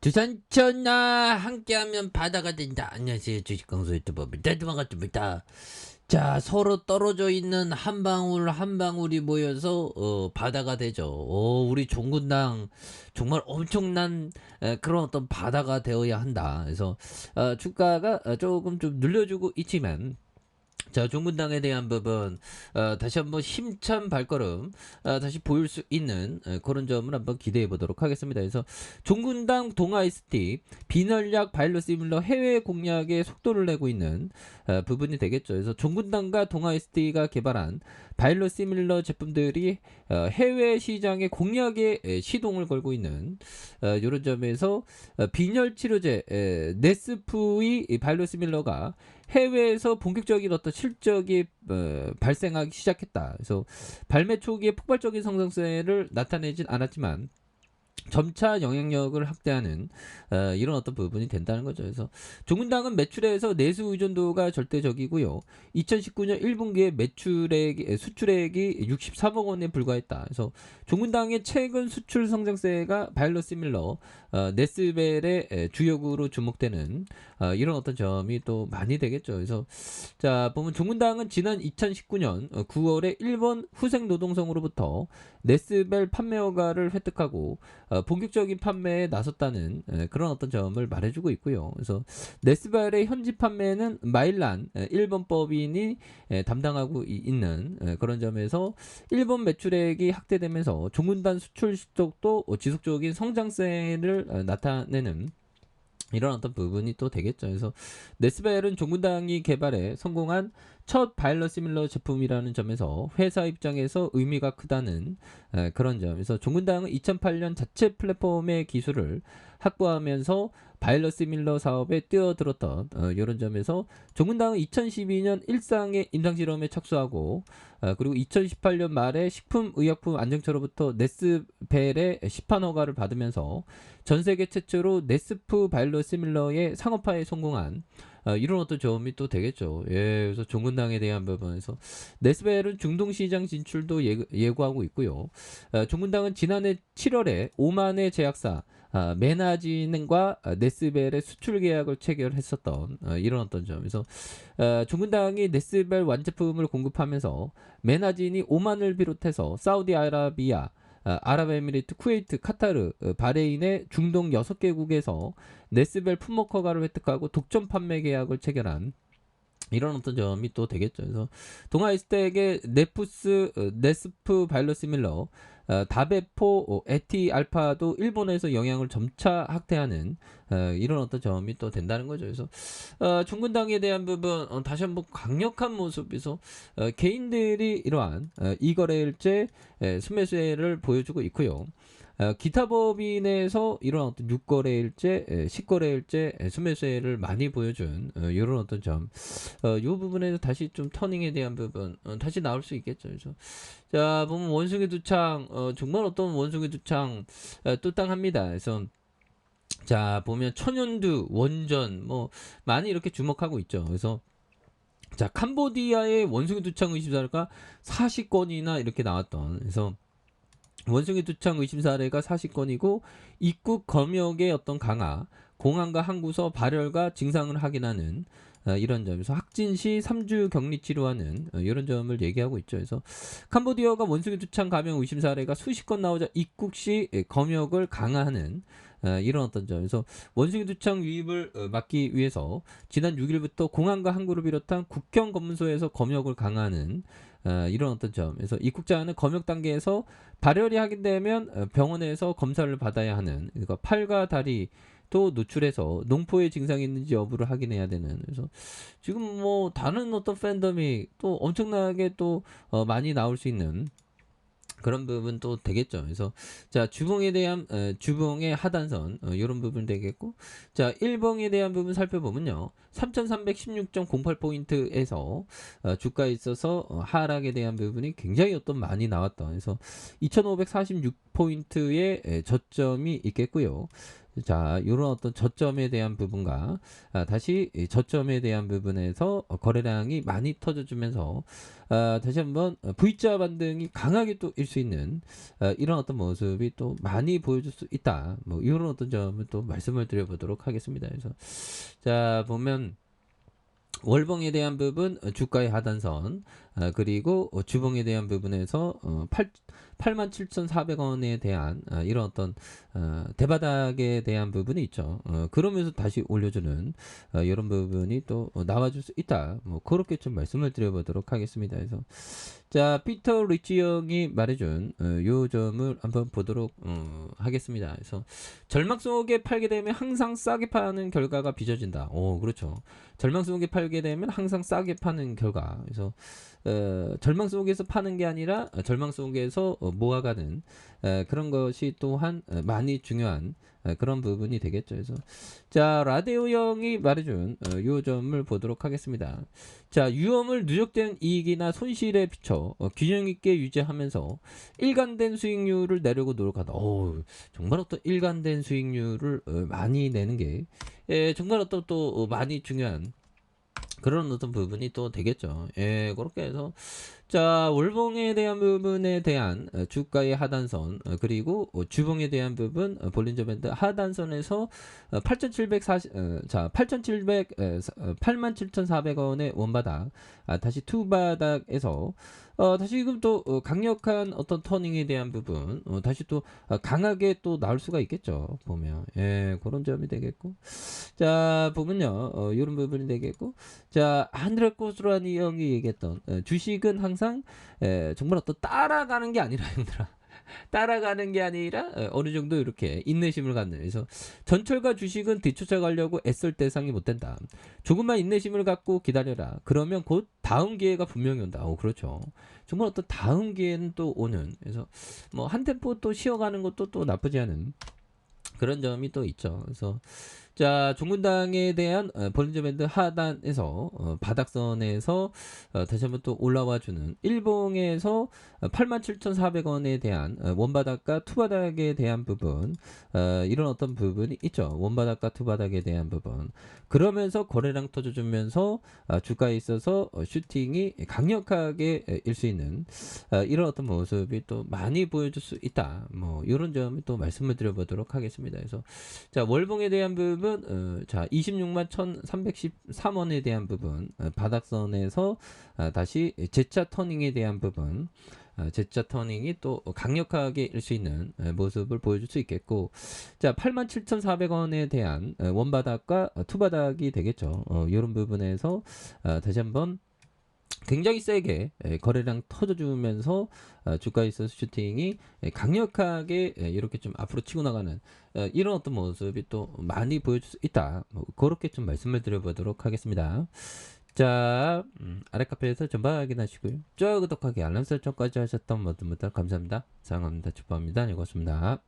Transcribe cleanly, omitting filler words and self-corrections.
주산천하 함께하면 바다가 된다. 안녕하세요, 주식강소 유튜버 반갑습니다. 자, 서로 떨어져 있는 한 방울 한 방울이 모여서 바다가 되죠. 우리 종군당 정말 엄청난 그런 어떤 바다가 되어야 한다. 그래서 주가가 조금 좀 늘려주고 있지만, 자, 종군당에 대한 부분 다시 한번 힘찬 발걸음 다시 보일 수 있는 그런 점을 한번 기대해 보도록 하겠습니다. 그래서 종군당 동아 ST 비전략 바이오시밀러 해외 공략에 속도를 내고 있는 부분이 되겠죠. 그래서 종군당과 동아 ST가 개발한 바이오시밀러 제품들이 해외 시장의 공략에 시동을 걸고 있는 이런 점에서 빈혈 치료제 네스프의 바이오시밀러가 해외에서 본격적인 어떤 실적이 발생하기 시작했다. 그래서 발매 초기에 폭발적인 성장세를 나타내진 않았지만 점차 영향력을 확대하는 이런 어떤 부분이 된다는 거죠. 그래서 종군당은 매출에서 내수 의존도가 절대적이고요. 2019년 1분기에 수출액이 63억 원에 불과했다. 그래서 종군당의 최근 수출 성장세가 바이오시밀러 네스벨의 주역으로 주목되는 이런 어떤 점이 또 많이 되겠죠. 그래서 자, 보면 종군당은 지난 2019년 9월에 일본 후생 노동성으로부터 네스벨 판매 허가를 획득하고 본격적인 판매에 나섰다는 그런 어떤 점을 말해주고 있고요. 그래서 네스벨의 현지 판매는 마일란 일본 법인이 담당하고 있는 그런 점에서 일본 매출액이 확대되면서 종군당 수출 실적도 지속적인 성장세를 나타내는 이런 어떤 부분이 또 되겠죠. 그래서 네스벨은 종군당이 개발해 성공한 첫 바이오시밀러 제품이라는 점에서 회사 입장에서 의미가 크다는 그런 점에서 종군당은 2008년 자체 플랫폼의 기술을 확보하면서 바이오시밀러 사업에 뛰어들었던 이런 점에서 종군당은 2012년 일상의 임상실험에 착수하고 그리고 2018년 말에 식품의약품 안정처로부터 네스벨의 시판 허가를 받으면서 전 세계 최초로 네스프 바이오시밀러의 상업화에 성공한 이런 어떤 점이 또 되겠죠. 예, 그래서 종군당에 대한 부분에서 네스벨은 중동 시장 진출도 예고하고 있고요. 종군당은 지난해 7월에 오만의 제약사 메나진과 네스벨의 수출 계약을 체결했었던 이런 어떤 점에서 종군당이 네스벨 완제품을 공급하면서 메나진이 오만을 비롯해서 사우디아라비아 아랍에미리트, 쿠웨이트, 카타르, 바레인의 중동 6개국에서 네스벨 품목 허가를 획득하고 독점 판매 계약을 체결한 이런 어떤 점이 또 되겠죠. 그래서 동아이스텍의 네스프 바이오시밀러 다베포 에티 알파도 일본에서 영향을 점차 확대하는 이런 어떤 점이 또 된다는 거죠. 그래서 종군당에 대한 부분 다시 한번 강력한 모습에서 개인들이 이러한 이거래일제 순매수를 보여주고 있고요. 기타 법인에서 이런 어떤 6거래일제, 10거래일제 순매수를 많이 보여준 이런 어떤 점, 이 부분에서 다시 좀 터닝에 대한 부분 다시 나올 수 있겠죠. 그래서 자, 보면 원숭이 두창 정말 어떤 원숭이 두창 뚜땅합니다. 그래서 자, 보면 천연두 원전 뭐 많이 이렇게 주목하고 있죠. 그래서 자, 캄보디아의 원숭이 두창 의심사가 40건이나 이렇게 나왔던, 그래서 원숭이 두창 의심 사례가 40건이고 입국 검역의 어떤 강화, 공항과 항구서 발열과 증상을 확인하는 이런 점에서 확진 시 3주 격리 치료하는 이런 점을 얘기하고 있죠. 그래서 캄보디아가 원숭이 두창 감염 의심 사례가 수십 건 나오자 입국 시 검역을 강화하는 이런 어떤 점에서 원숭이 두창 유입을 막기 위해서 지난 6일부터 공항과 항구를 비롯한 국경 검문소에서 검역을 강화하는 이런 어떤 점에서 입국자는 검역 단계에서 발열이 확인되면 병원에서 검사를 받아야 하는, 그러니까 팔과 다리 또 노출해서 농포의 증상이 있는지 여부를 확인해야 되는. 그래서 지금 뭐 다른 어떤 팬덤이 또 엄청나게 또 많이 나올 수 있는 그런 부분도 되겠죠. 그래서 자, 주봉에 대한 주봉의 하단선 이런 부분 되겠고, 자, 일봉에 대한 부분 살펴보면요, 3316.08포인트에서 주가에 있어서 하락에 대한 부분이 굉장히 어떤 많이 나왔던, 그래서 2546포인트의 저점이 있겠고요. 자, 이런 어떤 저점에 대한 부분과 다시 이 저점에 대한 부분에서 거래량이 많이 터져주면서 다시 한번 V자 반등이 강하게 또 일 수 있는 이런 어떤 모습이 또 많이 보여줄 수 있다. 뭐 이런 어떤 점을 또 말씀을 드려보도록 하겠습니다. 그래서 자 보면 월봉에 대한 부분 주가의 하단선 그리고 주봉에 대한 부분에서 87,400원에 대한 이런 어떤 대바닥에 대한 부분이 있죠. 그러면서 다시 올려주는 이런 부분이 또 나와줄 수 있다. 뭐 그렇게 좀 말씀을 드려보도록 하겠습니다. 그래서 자 피터 리치 형이 말해준 요 점을 한번 보도록 하겠습니다. 그래서 절망 속에 팔게 되면 항상 싸게 파는 결과가 빚어진다. 오 그렇죠. 절망 속에 팔게 되면 항상 싸게 파는 결과. 그래서 절망 속에서 파는 게 아니라 절망 속에서 모아가는 그런 것이 또한 많이 중요한 그런 부분이 되겠죠. 그래서 자 라데오 형이 말해준 요 점을 보도록 하겠습니다. 자 위험을 누적된 이익이나 손실에 비춰 균형 있게 유지하면서 일관된 수익률을 내려고 노력한다. 정말 어떤 일관된 수익률을 많이 내는 게 정말 어떤 또 많이 중요한 그런 어떤 부분이 또 되겠죠. 예, 그렇게 해서 자 월봉에 대한 부분에 대한 주가의 하단선 그리고 주봉에 대한 부분 볼린저 밴드 하단선에서 8,740 자 8,700 87,400원의 원바닥 다시 투바닥에서 다시 지금 또 강력한 어떤 터닝에 대한 부분 다시 또 강하게 또 나올 수가 있겠죠. 보면 예, 그런 점이 되겠고 자 보면요 이런 부분이 되겠고 자 한드레 코스라니 형이 얘기했던 주식은 항상 정말 어떤 따라가는 게 아니라 형들아 따라가는 게 아니라 어느 정도 이렇게 인내심을 갖는 그래서 전철과 주식은 뒤쫓아가려고 애쓸 대상이 못 된다. 조금만 인내심을 갖고 기다려라. 그러면 곧 다음 기회가 분명히 온다. 그렇죠. 정말 어떤 다음 기회는 또 오는 그래서 뭐 한 템포 또 쉬어가는 것도 또 나쁘지 않은 그런 점이 또 있죠. 그래서 자 종군당에 대한 볼린저 밴드 하단에서 바닥선에서 다시 한번 또 올라와주는 일봉에서 87,400원에 대한 원바닥과 투바닥에 대한 부분 이런 어떤 부분이 있죠. 원바닥과 투바닥에 대한 부분 그러면서 거래량 터져주면서 주가에 있어서 슈팅이 강력하게 일 수 있는 이런 어떤 모습이 또 많이 보여줄 수 있다. 뭐 이런 점을 또 말씀을 드려보도록 하겠습니다. 그래서 자 월봉에 대한 부분 자 26만 1,313원에 대한 부분 바닥선에서 다시 재차 터닝에 대한 부분 재차 터닝이 또 강력하게 일 수 있는 모습을 보여줄 수 있겠고 자 87,400원에 대한 원바닥과 투바닥이 되겠죠. 이런 부분에서 다시 한번 굉장히 세게 거래량 터져주면서 주가에 있어서 슈팅이 강력하게 이렇게 좀 앞으로 치고 나가는 이런 어떤 모습이 또 많이 보여줄 수 있다. 뭐 그렇게 좀 말씀을 드려보도록 하겠습니다. 자 아래 카페에서 전방 확인하시고요. 좋아요 구독하기 알람 설정까지 하셨던 모든 분들 감사합니다. 사랑합니다. 축복합니다. 고맙습니다.